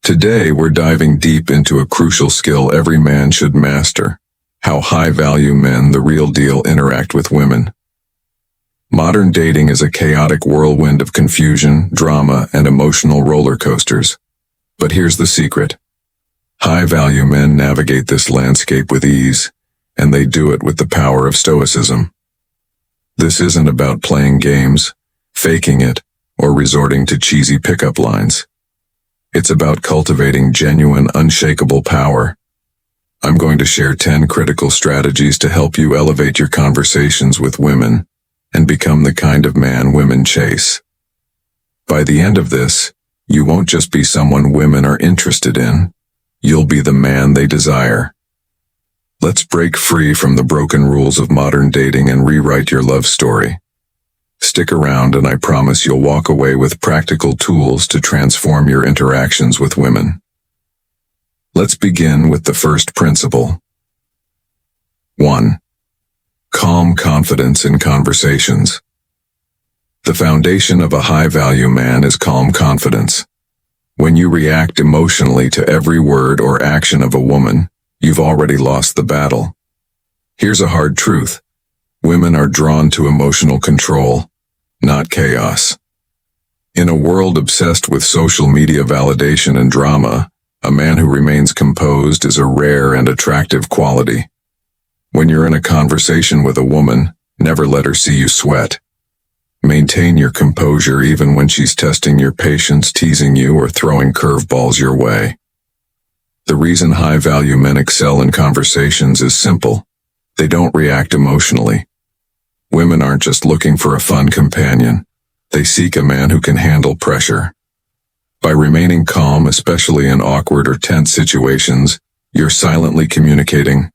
Today, we're diving deep into a crucial skill every man should master: how high-value men, the real deal, interact with women. Modern dating is a chaotic whirlwind of confusion, drama, and emotional roller coasters. But here's the secret. High-value men navigate this landscape with ease, and they do it with the power of stoicism. This isn't about playing games, faking it, or resorting to cheesy pickup lines. It's about cultivating genuine, unshakable power. I'm going to share 10 critical strategies to help you elevate your conversations with women and become the kind of man women chase. By the end of this, you won't just be someone women are interested in, you'll be the man they desire. Let's break free from the broken rules of modern dating and rewrite your love story. Stick around and I promise you'll walk away with practical tools to transform your interactions with women. Let's begin with the first principle. 1. Calm confidence in conversations. The foundation of a high-value man is calm confidence. When you react emotionally to every word or action of a woman, you've already lost the battle. Here's a hard truth. Women are drawn to emotional control, not chaos. In a world obsessed with social media validation and drama, a man who remains composed is a rare and attractive quality. When you're in a conversation with a woman, never let her see you sweat. Maintain your composure even when she's testing your patience, teasing you, or throwing curveballs your way. The reason high-value men excel in conversations is simple. They don't react emotionally. Women aren't just looking for a fun companion. They seek a man who can handle pressure. By remaining calm, especially in awkward or tense situations, you're silently communicating,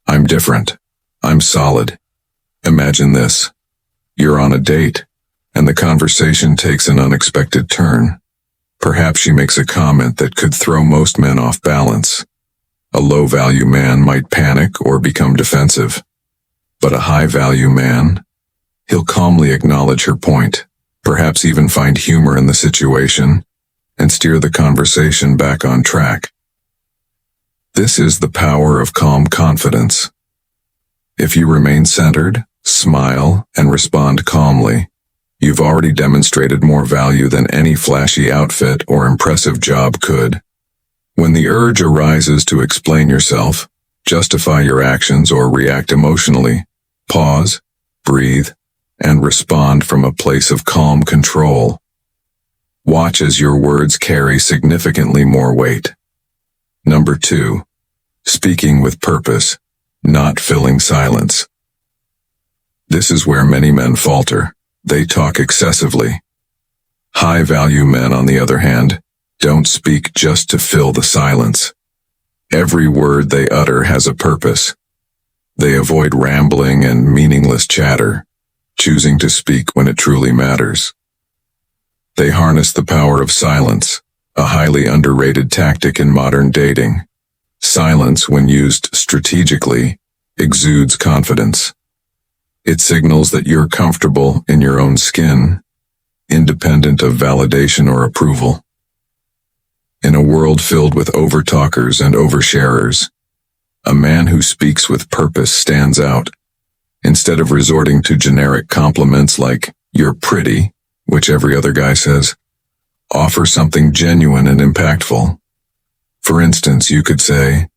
"I'm different. I'm solid." Imagine this. You're on a date, and the conversation takes an unexpected turn. Perhaps she makes a comment that could throw most men off balance. A low-value man might panic or become defensive. But a high-value man, he'll calmly acknowledge her point, perhaps even find humor in the situation, and steer the conversation back on track. This is the power of calm confidence. If you remain centered, smile, and respond calmly, you've already demonstrated more value than any flashy outfit or impressive job could. When the urge arises to explain yourself, justify your actions, or react emotionally, pause, breathe, and respond from a place of calm control. Watch as your words carry significantly more weight. Number 2. Speaking with purpose, not filling silence. This is where many men falter. They talk excessively. High-value men, on the other hand, don't speak just to fill the silence. Every word they utter has a purpose. They avoid rambling and meaningless chatter, choosing to speak when it truly matters. They harness the power of silence, a highly underrated tactic in modern dating. Silence, when used strategically, exudes confidence. It signals that you're comfortable in your own skin, independent of validation or approval. In a world filled with overtalkers and oversharers, a man who speaks with purpose stands out. Instead of resorting to generic compliments like, "You're pretty," which every other guy says, offer something genuine and impactful. For instance, you could say,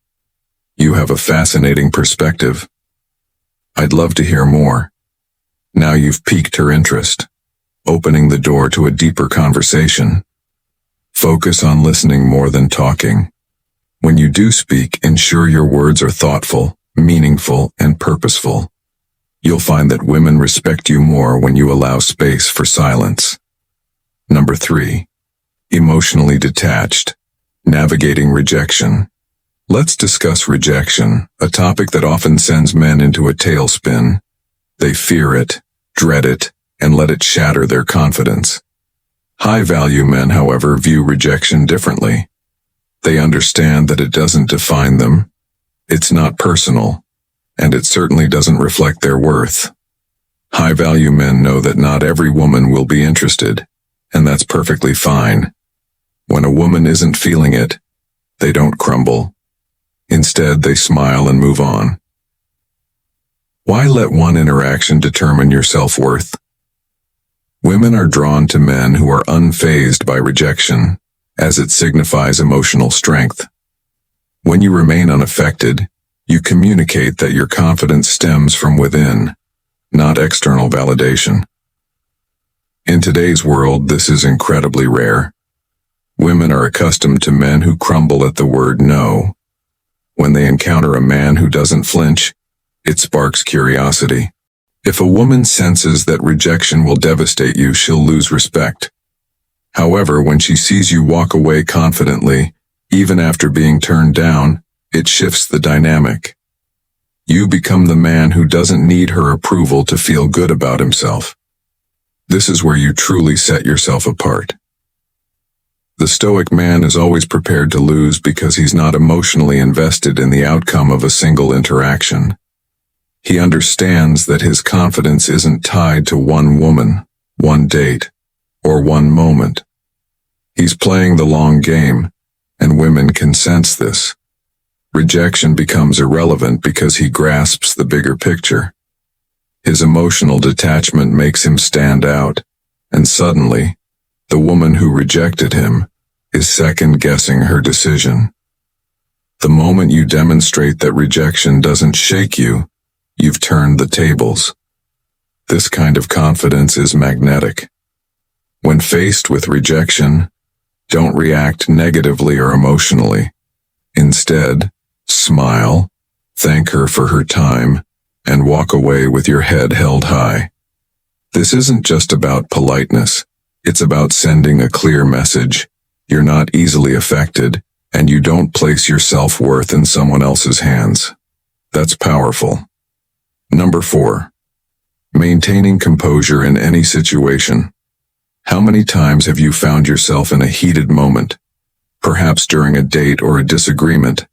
"You have a fascinating perspective. I'd love to hear more." Now you've piqued her interest, opening the door to a deeper conversation. Focus on listening more than talking. When you do speak, ensure your words are thoughtful, meaningful, and purposeful. You'll find that women respect you more when you allow space for silence. Number 3. Emotionally detached, navigating rejection. Let's discuss rejection, a topic that often sends men into a tailspin. They fear it, dread it, and let it shatter their confidence. High-value men, however, view rejection differently. They understand that it doesn't define them, it's not personal, and it certainly doesn't reflect their worth. High-value men know that not every woman will be interested, and that's perfectly fine. When a woman isn't feeling it, they don't crumble. Instead, they smile and move on. Why let one interaction determine your self-worth? Women are drawn to men who are unfazed by rejection, as it signifies emotional strength. When you remain unaffected, you communicate that your confidence stems from within, not external validation. In today's world, this is incredibly rare. Women are accustomed to men who crumble at the word no. When they encounter a man who doesn't flinch, it sparks curiosity. If a woman senses that rejection will devastate you, she'll lose respect. However, when she sees you walk away confidently, even after being turned down, it shifts the dynamic. You become the man who doesn't need her approval to feel good about himself. This is where you truly set yourself apart. The Stoic man is always prepared to lose because he's not emotionally invested in the outcome of a single interaction. He understands that his confidence isn't tied to one woman, one date, or one moment. He's playing the long game, and women can sense this. Rejection becomes irrelevant because he grasps the bigger picture. His emotional detachment makes him stand out, and suddenly, the woman who rejected him is second-guessing her decision. The moment you demonstrate that rejection doesn't shake you, you've turned the tables. This kind of confidence is magnetic. When faced with rejection, don't react negatively or emotionally. Instead, smile, thank her for her time, and walk away with your head held high. This isn't just about politeness. It's about sending a clear message. You're not easily affected, and you don't place your self-worth in someone else's hands. That's powerful. Number 4. Maintaining composure in any situation. How many times have you found yourself in a heated moment, perhaps during a date or a disagreement,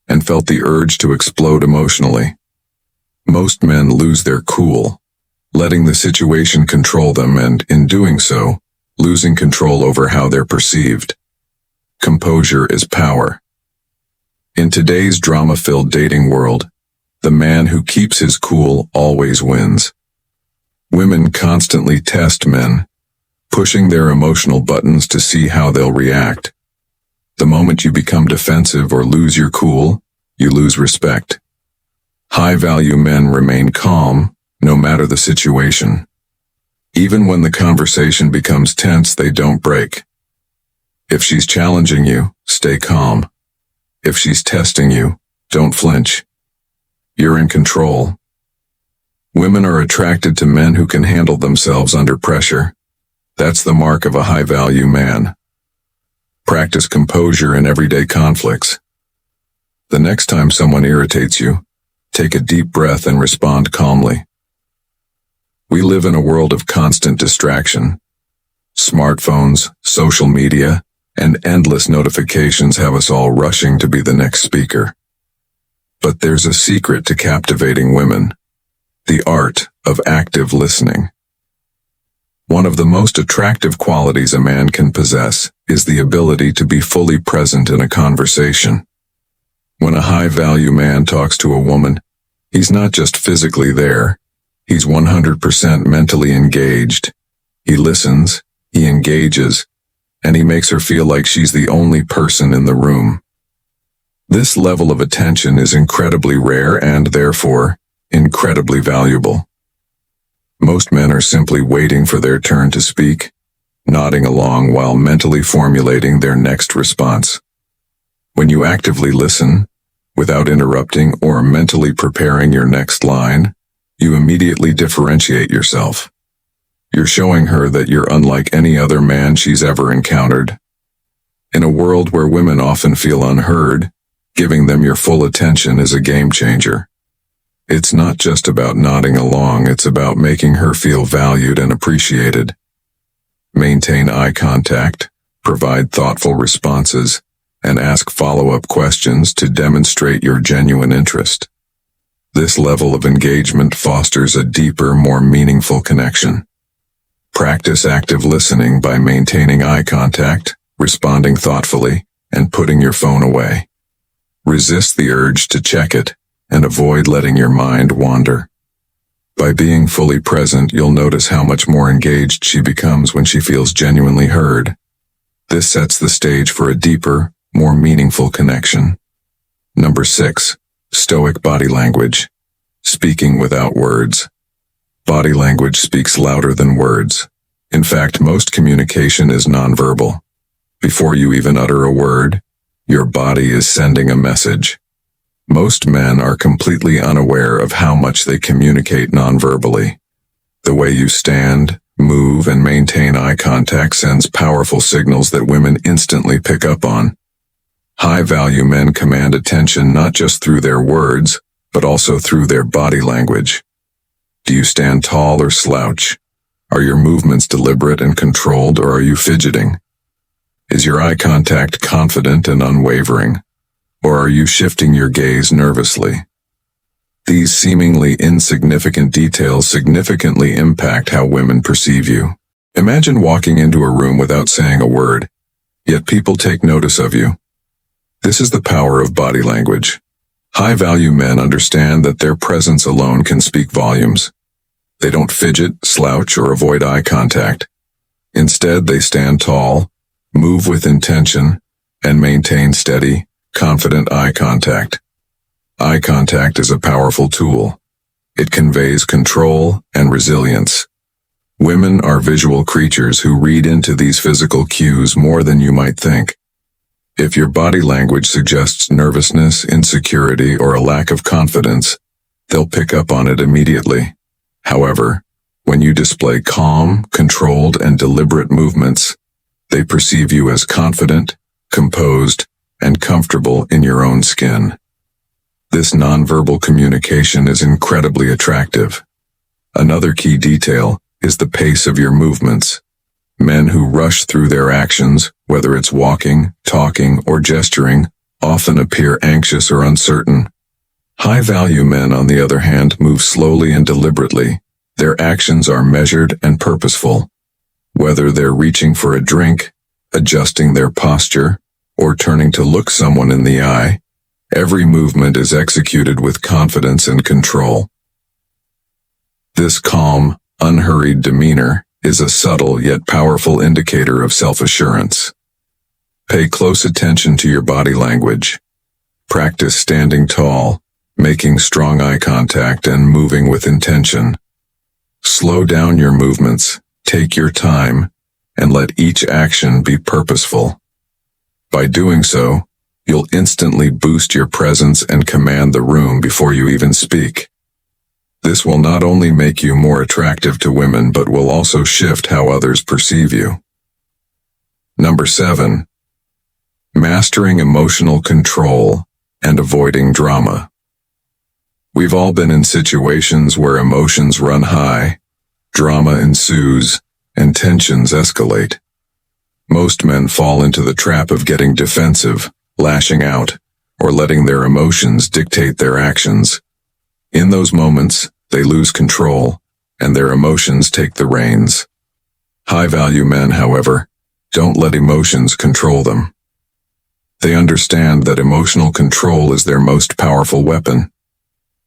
and felt the urge to explode emotionally? Most men lose their cool, letting the situation control them and, in doing so, losing control over how they're perceived. Composure is power. In today's drama-filled dating world, the man who keeps his cool always wins. Women constantly test men, pushing their emotional buttons to see how they'll react. The moment you become defensive or lose your cool, you lose respect. High-value men remain calm, no matter the situation. Even when the conversation becomes tense, they don't break. If she's challenging you, stay calm. If she's testing you, don't flinch. You're in control. Women are attracted to men who can handle themselves under pressure. That's the mark of a high-value man. Practice composure in everyday conflicts. The next time someone irritates you, take a deep breath and respond calmly. We live in a world of constant distraction. Smartphones, social media, and endless notifications have us all rushing to be the next speaker. But there's a secret to captivating women: the art of active listening. One of the most attractive qualities a man can possess is the ability to be fully present in a conversation. When a high-value man talks to a woman, he's not just physically there. He's 100% mentally engaged. He listens, he engages, and he makes her feel like she's the only person in the room. This level of attention is incredibly rare and, therefore, incredibly valuable. Most men are simply waiting for their turn to speak, nodding along while mentally formulating their next response. When you actively listen, without interrupting or mentally preparing your next line, you immediately differentiate yourself. You're showing her that you're unlike any other man she's ever encountered. In a world where women often feel unheard, giving them your full attention is a game changer. It's not just about nodding along, it's about making her feel valued and appreciated. Maintain eye contact, provide thoughtful responses, and ask follow-up questions to demonstrate your genuine interest. This level of engagement fosters a deeper, more meaningful connection. Practice active listening by maintaining eye contact, responding thoughtfully, and putting your phone away. Resist the urge to check it, and avoid letting your mind wander. By being fully present, you'll notice how much more engaged she becomes when she feels genuinely heard. This sets the stage for a deeper, more meaningful connection. Number 6. Stoic body language. Speaking without words. Body language speaks louder than words. In fact, most communication is nonverbal. Before you even utter a word, your body is sending a message. Most men are completely unaware of how much they communicate nonverbally. The way you stand, move, and maintain eye contact sends powerful signals that women instantly pick up on. High-value men command attention not just through their words, but also through their body language. Do you stand tall or slouch? Are your movements deliberate and controlled, or are you fidgeting? Is your eye contact confident and unwavering, or are you shifting your gaze nervously? These seemingly insignificant details significantly impact how women perceive you. Imagine walking into a room without saying a word, yet people take notice of you. This is the power of body language. High-value men understand that their presence alone can speak volumes. They don't fidget, slouch, or avoid eye contact. Instead, they stand tall, move with intention, and maintain steady, confident eye contact. Eye contact is a powerful tool. It conveys control and resilience. Women are visual creatures who read into these physical cues more than you might think. If your body language suggests nervousness, insecurity, or a lack of confidence, they'll pick up on it immediately. However, when you display calm, controlled, and deliberate movements, they perceive you as confident, composed, and comfortable in your own skin. This nonverbal communication is incredibly attractive. Another key detail is the pace of your movements. Men who rush through their actions, whether it's walking, talking, or gesturing, often appear anxious or uncertain. High-value men, on the other hand, move slowly and deliberately. Their actions are measured and purposeful. Whether they're reaching for a drink, adjusting their posture, or turning to look someone in the eye, every movement is executed with confidence and control. This calm, unhurried demeanor is a subtle yet powerful indicator of self-assurance. Pay close attention to your body language. Practice standing tall, making strong eye contact, and moving with intention. Slow down your movements, take your time, and let each action be purposeful. By doing so, you'll instantly boost your presence and command the room before you even speak. This will not only make you more attractive to women, but will also shift how others perceive you. Number 7. Mastering emotional control and avoiding drama. We've all been in situations where emotions run high, drama ensues, and tensions escalate. Most men fall into the trap of getting defensive, lashing out, or letting their emotions dictate their actions. In those moments, they lose control, and their emotions take the reins. High-value men, however, don't let emotions control them. They understand that emotional control is their most powerful weapon.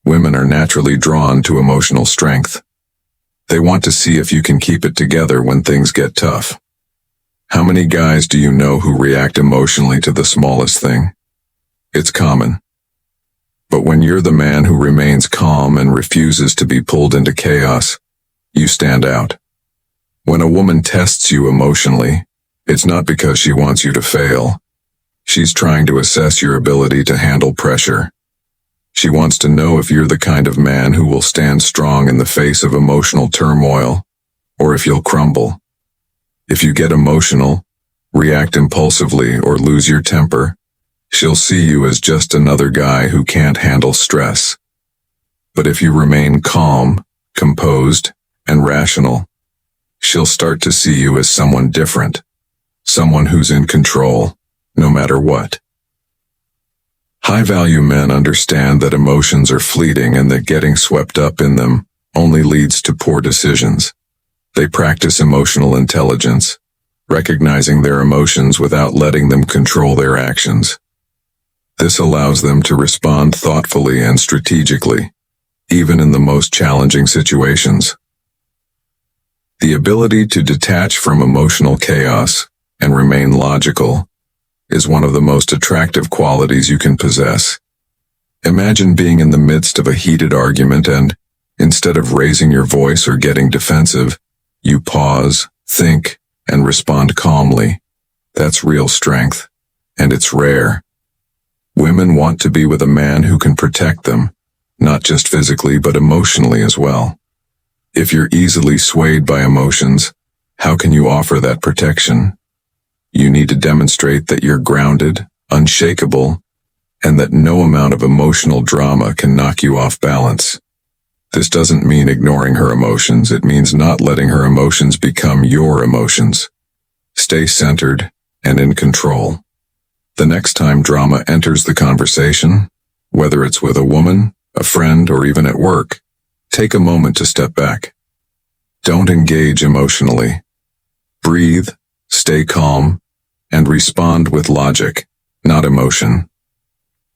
Women are naturally drawn to emotional strength. They want to see if you can keep it together when things get tough. How many guys do you know who react emotionally to the smallest thing? It's common. But when you're the man who remains calm and refuses to be pulled into chaos, you stand out. When a woman tests you emotionally, it's not because she wants you to fail. She's trying to assess your ability to handle pressure. She wants to know if you're the kind of man who will stand strong in the face of emotional turmoil, or if you'll crumble. If you get emotional, react impulsively, or lose your temper, she'll see you as just another guy who can't handle stress. But if you remain calm, composed, and rational, she'll start to see you as someone different, someone who's in control, no matter what. High-value men understand that emotions are fleeting and that getting swept up in them only leads to poor decisions. They practice emotional intelligence, recognizing their emotions without letting them control their actions. This allows them to respond thoughtfully and strategically, even in the most challenging situations. The ability to detach from emotional chaos and remain logical is one of the most attractive qualities you can possess. Imagine being in the midst of a heated argument and, instead of raising your voice or getting defensive, you pause, think, and respond calmly. That's real strength, and it's rare. Women want to be with a man who can protect them, not just physically but emotionally as well. If you're easily swayed by emotions, how can you offer that protection? You need to demonstrate that you're grounded, unshakable, and that no amount of emotional drama can knock you off balance. This doesn't mean ignoring her emotions, it means not letting her emotions become your emotions. Stay centered and in control. The next time drama enters the conversation, whether it's with a woman, a friend, or even at work, take a moment to step back. Don't engage emotionally. Breathe, stay calm, and respond with logic, not emotion.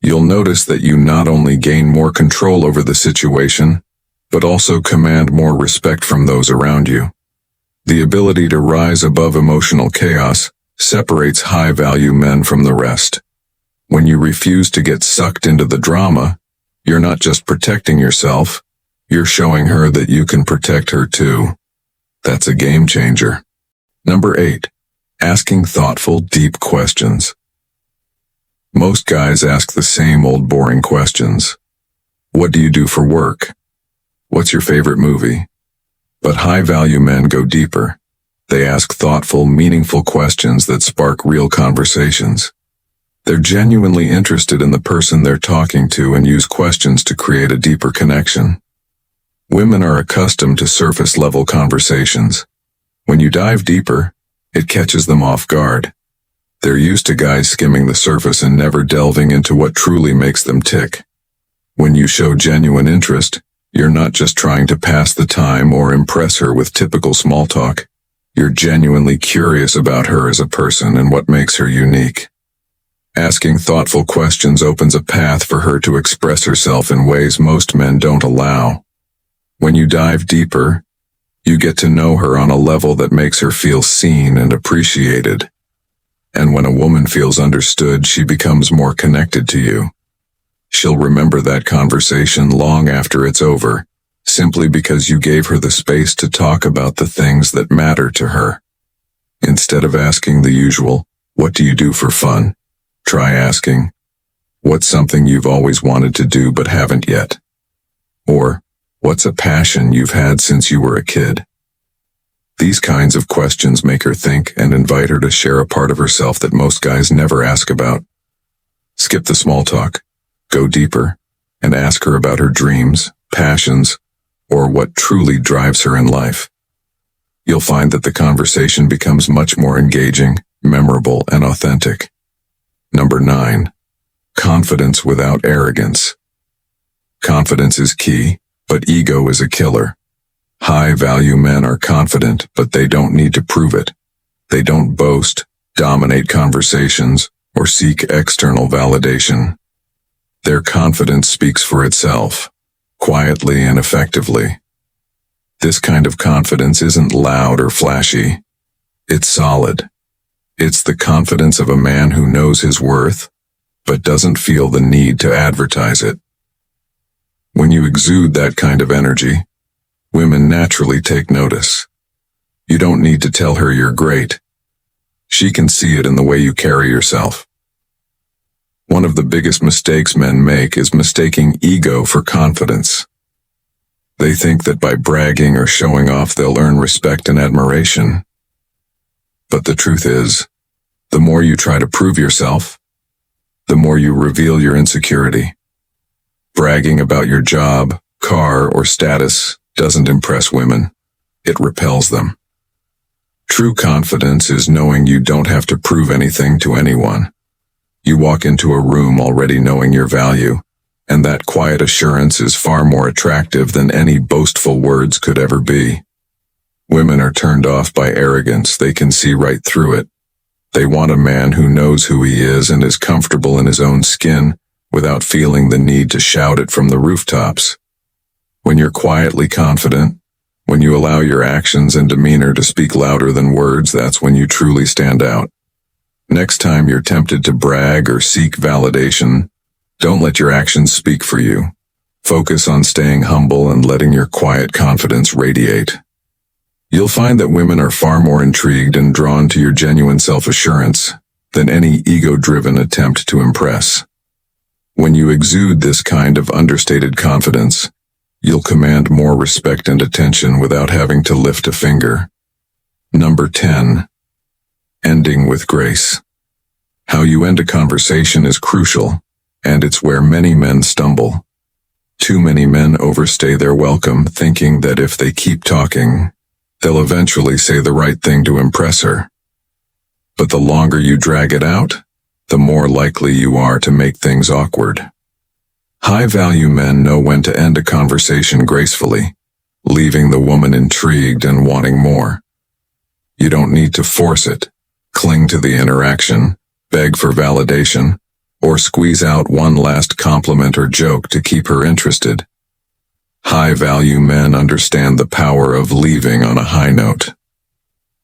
You'll notice that you not only gain more control over the situation, but also command more respect from those around you. The ability to rise above emotional chaos separates high-value men from the rest. When you refuse to get sucked into the drama, you're not just protecting yourself, you're showing her that you can protect her too. That's a game changer. Number 8. Asking thoughtful, deep questions. Most guys ask the same old boring questions. What do you do for work? What's your favorite movie? But high-value men go deeper. They ask thoughtful, meaningful questions that spark real conversations. They're genuinely interested in the person they're talking to and use questions to create a deeper connection. Women are accustomed to surface-level conversations. When you dive deeper, it catches them off guard. They're used to guys skimming the surface and never delving into what truly makes them tick. When you show genuine interest, you're not just trying to pass the time or impress her with typical small talk. You're genuinely curious about her as a person and what makes her unique. Asking thoughtful questions opens a path for her to express herself in ways most men don't allow. When you dive deeper, you get to know her on a level that makes her feel seen and appreciated. And when a woman feels understood, she becomes more connected to you. She'll remember that conversation long after it's over, simply because you gave her the space to talk about the things that matter to her. Instead of asking the usual, "What do you do for fun?" try asking, "What's something you've always wanted to do but haven't yet?" Or, "What's a passion you've had since you were a kid?" These kinds of questions make her think and invite her to share a part of herself that most guys never ask about. Skip the small talk, go deeper, and ask her about her dreams, passions, or what truly drives her in life. You'll find that the conversation becomes much more engaging, memorable, and authentic. Number 9. Confidence without arrogance. Confidence is key, but ego is a killer. High-value men are confident, but they don't need to prove it. They don't boast, dominate conversations, or seek external validation. Their confidence speaks for itself, quietly and effectively. This kind of confidence isn't loud or flashy. It's solid. It's the confidence of a man who knows his worth, but doesn't feel the need to advertise it. When you exude that kind of energy, women naturally take notice. You don't need to tell her you're great. She can see it in the way you carry yourself. One of the biggest mistakes men make is mistaking ego for confidence. They think that by bragging or showing off they'll earn respect and admiration. But the truth is, the more you try to prove yourself, the more you reveal your insecurity. Bragging about your job, car, or status doesn't impress women. It repels them. True confidence is knowing you don't have to prove anything to anyone. You walk into a room already knowing your value, and that quiet assurance is far more attractive than any boastful words could ever be. Women are turned off by arrogance. They can see right through it. They want a man who knows who he is and is comfortable in his own skin without feeling the need to shout it from the rooftops. When you're quietly confident, when you allow your actions and demeanor to speak louder than words, that's when you truly stand out. Next time you're tempted to brag or seek validation, don't let your actions speak for you. Focus on staying humble and letting your quiet confidence radiate. You'll find that women are far more intrigued and drawn to your genuine self-assurance than any ego-driven attempt to impress. When you exude this kind of understated confidence, you'll command more respect and attention without having to lift a finger. Number 10. Ending with grace. How you end a conversation is crucial, and it's where many men stumble. Too many men overstay their welcome, thinking that if they keep talking, they'll eventually say the right thing to impress her. But the longer you drag it out, the more likely you are to make things awkward. High-value men know when to end a conversation gracefully, leaving the woman intrigued and wanting more. You don't need to force it, cling to the interaction, beg for validation, or squeeze out one last compliment or joke to keep her interested. High-value men understand the power of leaving on a high note.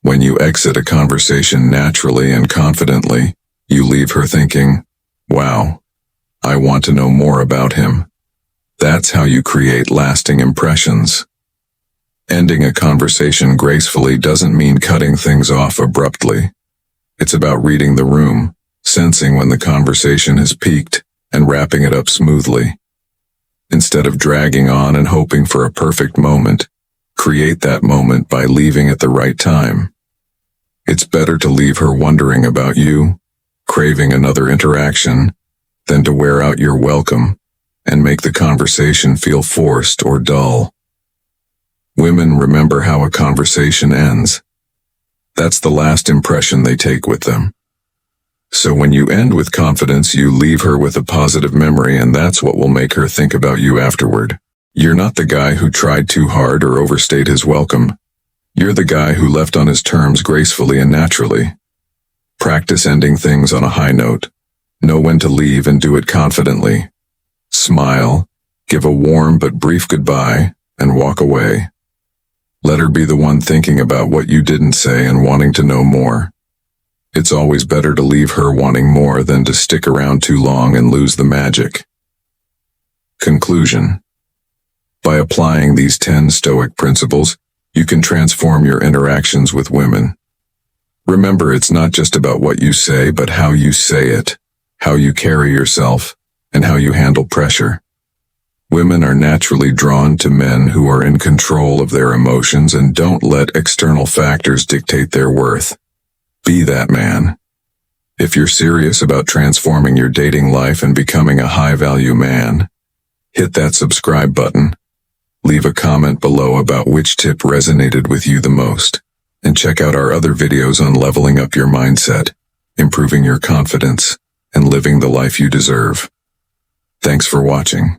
When you exit a conversation naturally and confidently, you leave her thinking, "Wow, I want to know more about him." That's how you create lasting impressions. Ending a conversation gracefully doesn't mean cutting things off abruptly. It's about reading the room, sensing when the conversation has peaked, and wrapping it up smoothly. Instead of dragging on and hoping for a perfect moment, create that moment by leaving at the right time. It's better to leave her wondering about you, craving another interaction, than to wear out your welcome and make the conversation feel forced or dull. Women remember how a conversation ends. That's the last impression they take with them. So when you end with confidence, you leave her with a positive memory, and that's what will make her think about you afterward. You're not the guy who tried too hard or overstayed his welcome. You're the guy who left on his terms gracefully and naturally. Practice ending things on a high note. Know when to leave and do it confidently. Smile, give a warm but brief goodbye, and walk away. Let her be the one thinking about what you didn't say and wanting to know more. It's always better to leave her wanting more than to stick around too long and lose the magic. Conclusion. By applying these 10 Stoic principles, you can transform your interactions with women. Remember, it's not just about what you say, but how you say it, how you carry yourself, and how you handle pressure. Women are naturally drawn to men who are in control of their emotions and don't let external factors dictate their worth. Be that man. If you're serious about transforming your dating life and becoming a high-value man, hit that subscribe button. Leave a comment below about which tip resonated with you the most, and check out our other videos on leveling up your mindset, improving your confidence, and living the life you deserve. Thanks for watching.